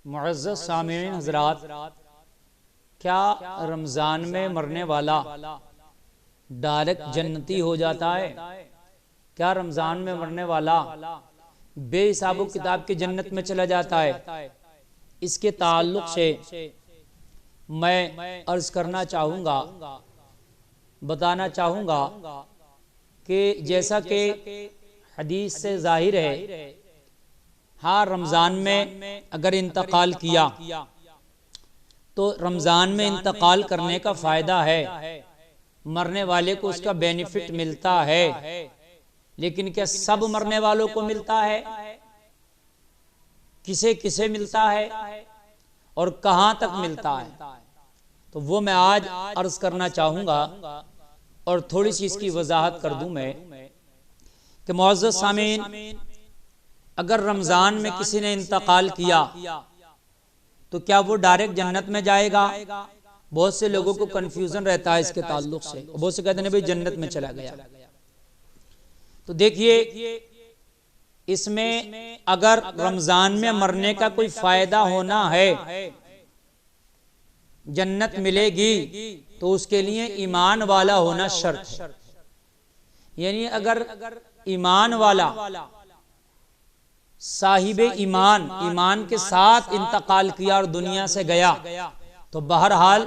मुअज़्ज़ज़ सामिईन हज़रात, क्या रमज़ान में मरने वाला डायरेक्ट जन्नती हो जाता है? क्या रमज़ान में मरने वाला बेहिसाबो किताब की जन्नत में चला जाता है? इसके ताल्लुक़ से मैं अर्ज़ करना चाहूँगा, बताना चाहूँगा कि जैसा कि हदीस से ज़ाहिर है, हाँ, रमज़ान में अगर इंतकाल किया तो रमज़ान में इंतकाल करने का फ़ायदा है, मरने वाले को उसका बेनिफिट मिलता है। लेकिन क्या सब मरने वालों को मिलता है? किसे किसे मिलता है और कहाँ तक मिलता है? तो वो मैं आज अर्ज़ करना चाहूँगा और थोड़ी सी इसकी वजाहत कर दूँ मैं कि मुअज़्ज़ज़ सामीन, अगर रमज़ान में किसी ने इंतकाल किया तो क्या वो डायरेक्ट जन्नत में जाएगा? बहुत से लोगों को कंफ्यूजन रहता है इसके ताल्लुक से। बहुत से कहते हैं भाई जन्नत में चला गया। तो देखिए, इसमें अगर रमज़ान में मरने का कोई फायदा होना है, जन्नत मिलेगी, तो उसके लिए ईमान वाला होना शर्त है। यानी अगर ईमान वाला साहिब ईमान के साथ इंतकाल किया और दुनिया से गया तो बहरहाल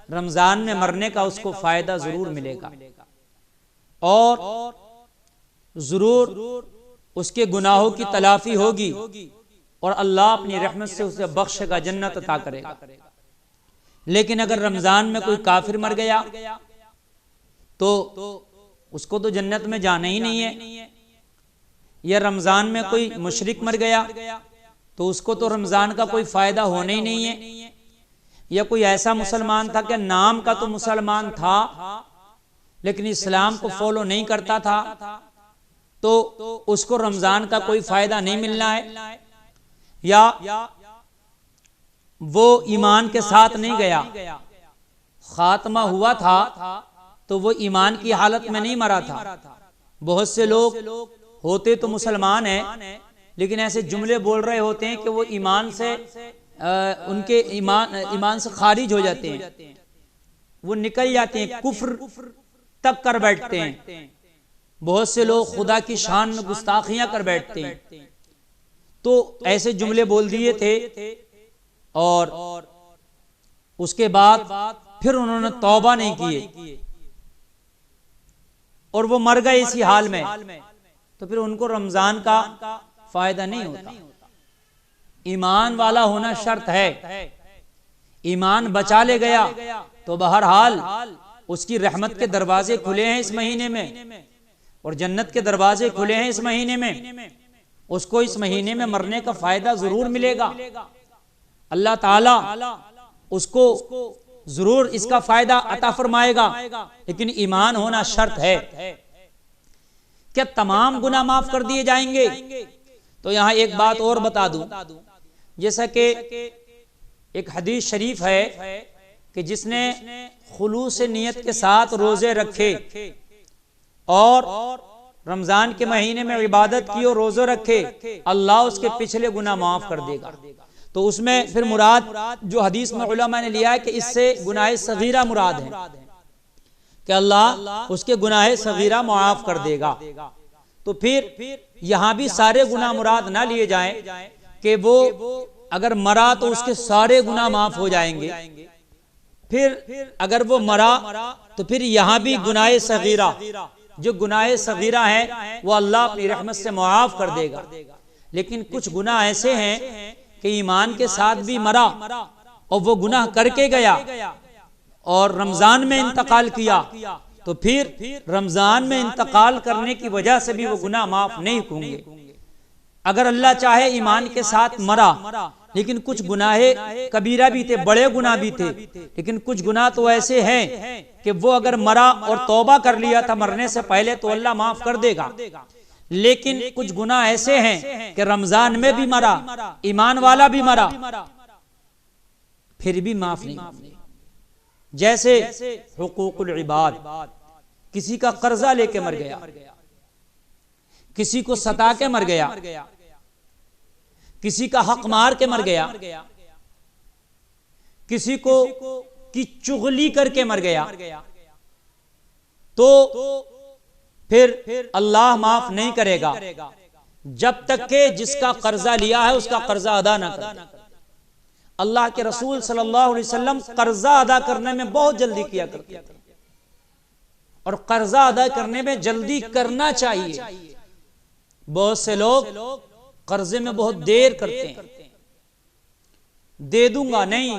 रमजान में मरने का उसको फायदा जरूर मिलेगा और जरूर उसके गुनाहों की तलाफी होगी और अल्लाह अपनी रहमत से उसे बख्शेगा, जन्नत अता करेगा। लेकिन अगर रमजान में कोई काफिर मर गया तो उसको तो जन्नत में जाना ही नहीं है। या रमजान में कोई मुशरिक मर गया तो उसको तो रमजान का कोई फायदा होना ही नहीं है। या कोई ऐसा मुसलमान था कि नाम का तो मुसलमान था लेकिन इस्लाम को फॉलो नहीं करता था, तो उसको रमजान का कोई फायदा नहीं मिलना है। या वो ईमान के साथ नहीं गया, खात्मा हुआ था तो वो ईमान की हालत में नहीं मरा था। बहुत से लोग होते तो मुसलमान हैं लेकिन ऐसे जुमले बोल रहे होते हैं कि वो ईमान से उनके ईमान से खारिज हो जाते हैं, वो निकल जाते हैं, कुफ्र तक कर बैठते हैं। बहुत से लोग खुदा की शान में गुस्ताखियां कर बैठते हैं। तो ऐसे जुमले बोल दिए थे और उसके बाद फिर उन्होंने तौबा नहीं किए और वो मर गए इसी हाल में, तो फिर उनको रमजान का फायदा नहीं होता। ईमान वाला होना शर्त है। ईमान बचा ले गया तो बहरहाल उसकी रहमत के दरवाजे खुले हैं इस महीने में और जन्नत के दरवाजे खुले हैं इस महीने में। उसको इस महीने में मरने का फायदा जरूर मिलेगा। अल्लाह ताला उसको जरूर इसका फायदा अता फरमाएगा, लेकिन ईमान होना शर्त है। क्या तमाम गुनाह माफ कर दिए जाएंगे? तो यहां एक बात और बता दूं, जैसा कि एक हदीस शरीफ है कि जिसने खुलूस नियत के साथ रोजे रखे और रमजान के महीने में इबादत की और रोजे रखे, अल्लाह उसके पिछले गुनाह माफ कर देगा। तो उसमें फिर मुराद जो हदीस में उलमा ने लिया है कि इससे गुनाह सगीरा मुराद है कि अल्लाह उसके गुनाह सगीरा मुआफ कर देगा। तो फिर यहां भी सारे गुनाह मुराद ना लिए जाएं कि वो अगर मरा तो उसके सारे गुनाह माफ हो जाएंगे। फिर अगर वो मरा तो फिर यहां भी गुनाह सगीरा, जो गुनाह सगीरा है वो अल्लाह अपनी रहमत से मुआफ कर देगा। लेकिन कुछ गुनाह ऐसे हैं कि ईमान के साथ भी मरा और वो गुनाह करके गया और रमजान में इंतकाल किया, तो फिर रमजान में इंतकाल करने की वजह से भी वो गुनाह माफ नहीं होंगे। अगर अल्लाह चाहे ईमान के साथ मरा, लेकिन कुछ गुनाह कबीरा भी थे, बड़े गुनाह भी थे, लेकिन कुछ गुनाह तो ऐसे हैं कि वो अगर मरा और तौबा कर लिया था मरने से पहले तो अल्लाह माफ कर देगा। लेकिन कुछ गुनाह ऐसे हैं कि रमजान में भी मरा, ईमान वाला भी मरा, फिर भी माफ नहीं होंगे। जैसे हुकूकुल इबाद, किसी का कर्जा लेके मर गया, किसी को सता के मर गया, किसी का हक मार के मर गया, किसी को की चुगली करके मर गया, तो फिर अल्लाह माफ नहीं करेगा जब तक के जिसका कर्जा लिया है उसका कर्जा अदा ना करे। अल्लाह के रसूल सल्लल्लाहु अलैहि वसल्लम कर्जा अदा करने में बहुत जल्दी किया करते थे, और कर्जा अदा करने में जल्दी करना चाहिए। बहुत से लोग कर्जे में बहुत देर करते हैं, दे दूंगा नहीं,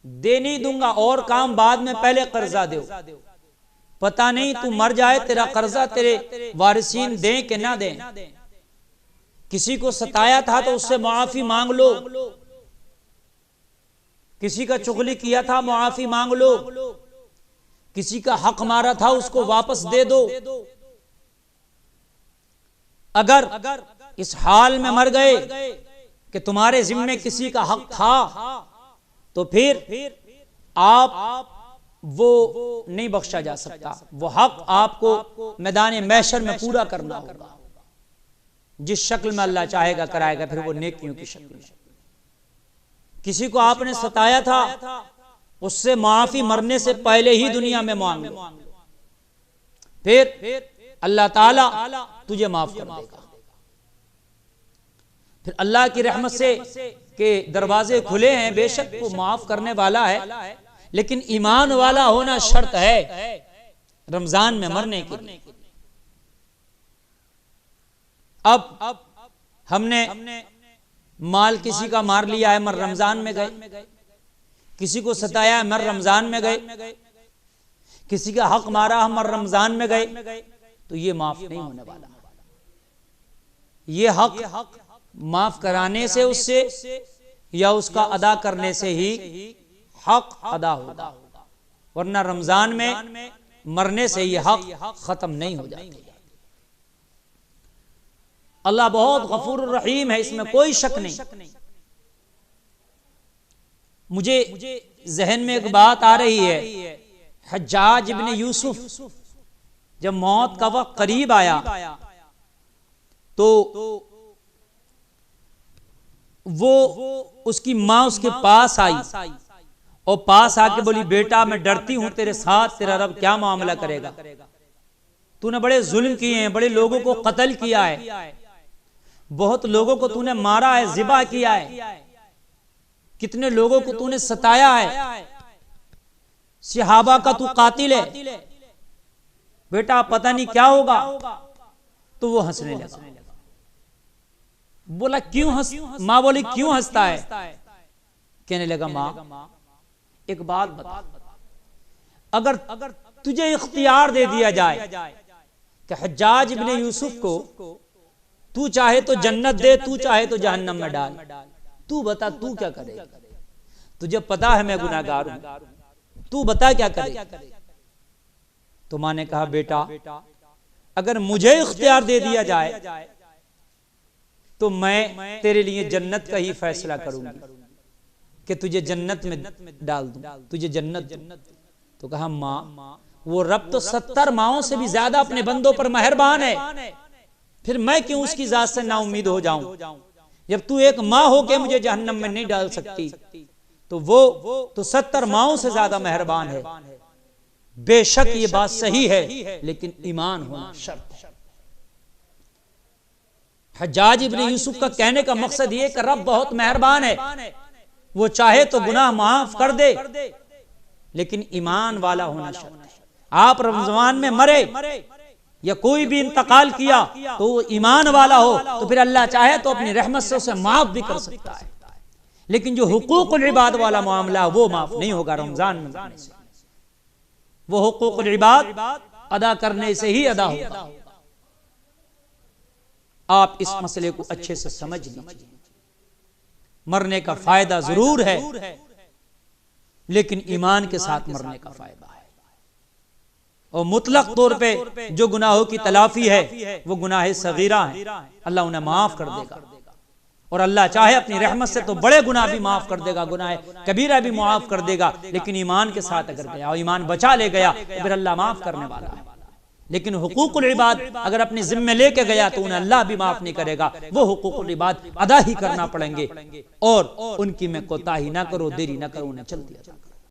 दे नहीं दूंगा, और काम बाद में, पहले कर्जा दो। पता नहीं तू मर जाए तेरा कर्जा तेरे वारिसीन दें कि ना दें। किसी को सताया था तो उससे मुआफी मांग लो, किसी का चुगली किया था मुआफी मांग लो, किसी का हक मारा था उसको वापस दे दो। अगर इस हाल में मर गए कि तुम्हारे जिम्मे किसी का हक था, तो फिर आप वो नहीं बख्शा जा सकता। वो हक आपको मैदान महशर में पूरा करना होगा। जिस शक्ल में अल्लाह चाहेगा कराएगा, फिर वो नेकियों की शक्ल में। किसी को आपने सताया था, उससे माफी मरने से पहले ही दुनिया में मांग लो, फिर अल्लाह ताला तुझे माफ कर देगा। फिर अल्लाह की रहमत से के दरवाजे खुले हैं, बेशक वो माफ करने वाला है, लेकिन ईमान वाला होना शर्त है रमजान में मरने के लिए। अब हमने माल किसी का मार लिया है, मर रमजान में गए, किसी को सताया है, मर रमजान में गए, किसी का हक मारा हम मर रमजान में गए, तो ये माफ नहीं होने वाला। ये हक माफ कराने से उससे या उसका अदा करने से ही हक अदा होगा, वरना रमजान में मरने से ये हक खत्म नहीं हो जाता। अल्लाह बहुत गफूर रहीम है, इसमें कोई शक नहीं। मुझे जहन में एक बात आ रही है, हज्जाज इब्न यूसुफ जब मौत का वक्त करीब आया तो वो उसकी मां उसके पास आई और पास आके बोली, बेटा मैं डरती हूं तेरे साथ, तेरा रब क्या मामला करेगा। तूने बड़े जुल्म किए हैं, बड़े लोगों को कत्ल किया है, बहुत लोगों को तूने मारा है, ज़िबा किया है, कितने लोगों को तूने सताया है, सहाबा का तू कातिल है, बेटा पता नहीं क्या होगा। तो वो हंसने लगा। बोला क्यों हंस, मां बोली क्यों हंसता है। कहने लगा, मां एक बात बता, अगर तुझे इख्तियार दे दिया जाए कि हज्जाज इब्न यूसुफ को तू चाहे तो जन्नत दे, तू चाहे तो जहन्नम में डाल, तू बता तू क्या करेगा। तुझे पता है मैं गुनाहगार हूं, तू बता क्या करेगा। तो मां ने कहा, बेटा अगर मुझे इख्तियार दे दिया जाए तो मैं तेरे लिए जन्नत का ही फैसला करूंगी कि तुझे जन्नत में डाल दूं, तुझे जन्नत। तो कहा, मां वो रब तो 70 माओं से भी ज्यादा अपने बंदों पर मेहरबान है, फिर मैं क्यों उसकी जात से नाउम्मीद हो जाऊं। जब तू एक मां होके मुझे जहन्नम में नहीं डाल सकती, तो वो तो 70 माओं से ज्यादा मेहरबान है। बेशक ये बात सही है, लेकिन ईमान होना शर्त है। हज्जाज इब्न यूसुफ का कहने का मकसद ये कि रब बहुत मेहरबान है, वो चाहे तो गुनाह माफ कर दे, लेकिन ईमान वाला होना शर्त है। आप रमजान में मरे या कोई भी इंतकाल किया तो वो ईमान वाला हो, तो फिर अल्लाह चाहे तो अपनी रहमत से उसे माफ भी कर सकता है। लेकिन जो हुकूकुल इबाद वाला मामला वो माफ नहीं होगा रमजान में मरने से। वो हुकूकुल इबाद अदा करने से ही अदा होगा। आप इस मसले को अच्छे से समझ लीजिए। मरने का फायदा जरूर है, लेकिन ईमान के साथ मरने का फायदा है। और मुतलक तौर पे जो गुनाहों की तलाफी है वो गुनाह सगीरा है, अल्लाह उन्हें माफ कर देगा। और अल्लाह चाहे अपनी रहमत से तो बड़े गुनाह भी माफ कर देगा, गुनाह कबीरा भी माफ कर देगा। लेकिन ईमान के साथ अगर गया और ईमान बचा ले गया तो फिर अल्लाह माफ करने वाला है। लेकिन हुकूकुल इबाद अगर अपने जिम्मे लेके गया तो उन्हें अल्लाह भी माफ नहीं करेगा। वो हुकूकुल इबाद अदा ही करना पड़ेंगे और उनकी मैं कोताही ना करो, देरी ना करो, उन्हें चलती अदा करो।